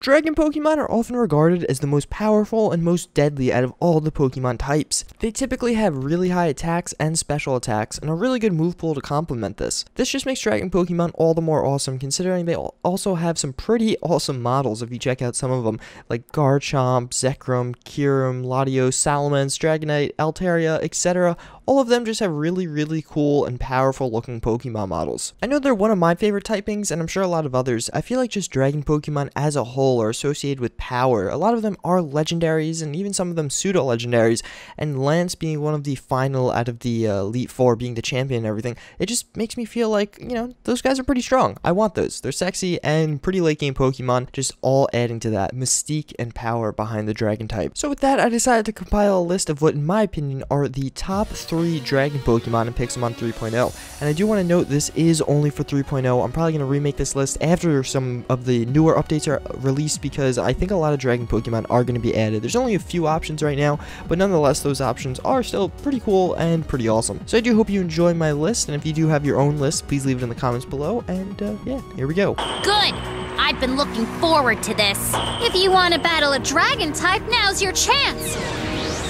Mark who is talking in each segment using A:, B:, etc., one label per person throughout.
A: Dragon Pokemon are often regarded as the most powerful and most deadly out of all the Pokemon types. They typically have really high attacks and special attacks, and a really good move pool to complement this. This just makes Dragon Pokemon all the more awesome, considering they also have some pretty awesome models if you check out some of them, like Garchomp, Zekrom, Kyurem, Latios, Salamence, Dragonite, Altaria, etc. All of them just have really cool and powerful looking Pokemon models. I know they're one of my favorite typings, and I'm sure a lot of others. I feel like just Dragon Pokemon as a whole are associated with power. A lot of them are legendaries, and even some of them pseudo-legendaries, and Lance being one of the final out of the Elite Four, being the champion and everything, it just makes me feel like, you know, those guys are pretty strong. I want those. They're sexy and pretty late game Pokemon, just all adding to that mystique and power behind the Dragon type. So with that, I decided to compile a list of what, in my opinion, are the top 3 Dragon Pokemon in Pixelmon 3.0. And I do want to note this is only for 3.0. I'm probably going to remake this list after some of the newer updates are released, because I think a lot of Dragon Pokemon are going to be added. There's only a few options right now, but nonetheless those options are still pretty cool and pretty awesome. So I do hope you enjoy my list, and if you do have your own list, please leave it in the comments below, and yeah, here we go.
B: Good! I've been looking forward to this. If you want to battle a dragon type, now's your chance!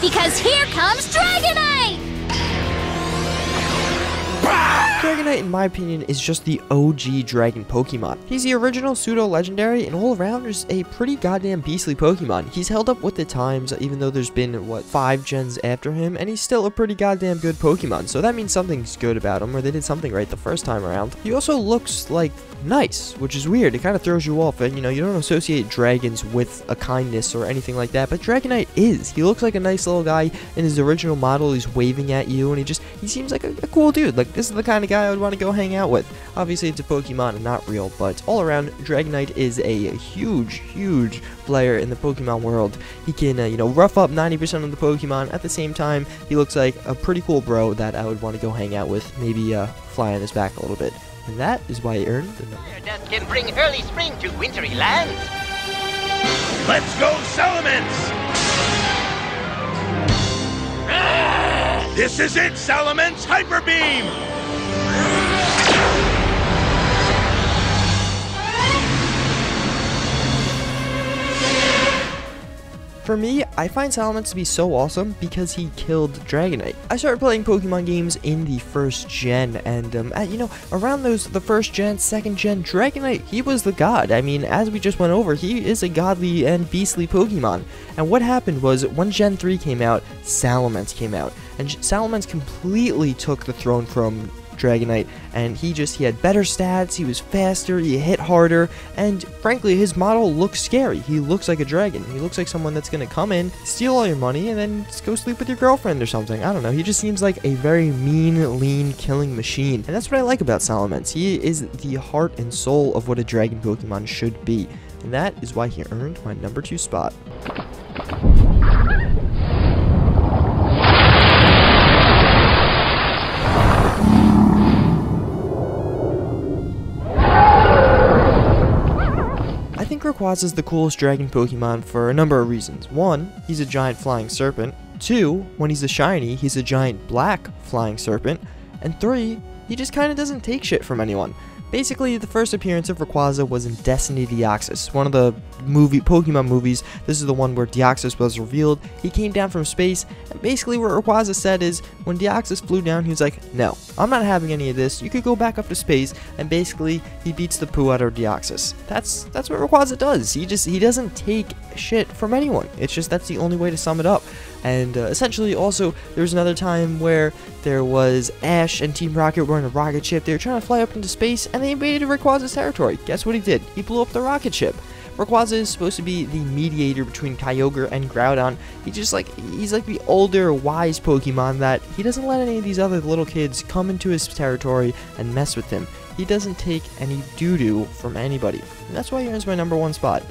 B: Because here comes Dragonite!
A: Dragonite, in my opinion, is just the OG Dragon Pokemon. He's the original pseudo-legendary, and all around is a pretty goddamn beastly Pokemon. He's held up with the times, even though there's been, what, 5 gens after him, and he's still a pretty goddamn good Pokemon, so that means something's good about him, or they did something right the first time around. He also looks, like, nice, which is weird. It kind of throws you off, and you know, you don't associate dragons with a kindness or anything like that, but Dragonite is. He looks like a nice little guy. In his original model, he's waving at you, and he seems like a cool dude. Like, this is the kind of guy I would want to go hang out with. Obviously, it's a Pokemon and not real, but all around, Dragonite is a huge player in the Pokemon world. He can, you know, rough up 90% of the Pokemon. At the same time, he looks like a pretty cool bro that I would want to go hang out with, maybe fly on his back a little bit. And that is why he earned the number.
C: That can bring early spring to wintry lands.
D: Let's go, Salamence! This is it, Salamence! Hyper Beam!
A: For me, I find Salamence to be so awesome because he killed Dragonite. I started playing Pokemon games in the first gen, and you know, around the first gen, second gen, Dragonite, he was the god. I mean, as we just went over, he is a godly and beastly Pokemon. And what happened was, when Gen 3 came out, Salamence came out, and Salamence completely took the throne from Dragonite, and he had better stats, he was faster, he hit harder, and frankly, his model looks scary. He looks like a dragon. He looks like someone that's gonna come in, steal all your money, and then just go sleep with your girlfriend or something. I don't know. He just seems like a very mean, lean, killing machine, and that's what I like about Salamence. He is the heart and soul of what a dragon Pokemon should be, and that is why he earned my number 2 spot. I think Rayquaza is the coolest dragon Pokemon for a number of reasons. 1, he's a giant flying serpent. 2, when he's a shiny, he's a giant black flying serpent. And 3, he just kind of doesn't take shit from anyone. Basically, the first appearance of Rayquaza was in Destiny Deoxys, one of the Pokemon movies. This is the one where Deoxys was revealed. He came down from space, and basically what Rayquaza said is, when Deoxys flew down, he was like, no, I'm not having any of this. You could go back up to space, and basically, he beats the poo out of Deoxys. That's what Rayquaza does. He doesn't take shit from anyone. It's just, that's the only way to sum it up. And essentially, also, there was another time where there was Ash and Team Rocket were in a rocket ship. They were trying to fly up into space, and they invaded Rayquaza's territory. Guess what he did? He blew up the rocket ship. Rayquaza is supposed to be the mediator between Kyogre and Groudon. He's like the older, wise Pokemon that he doesn't let any of these other little kids come into his territory and mess with him. He doesn't take any doo-doo from anybody. And that's why he earns my number 1 spot.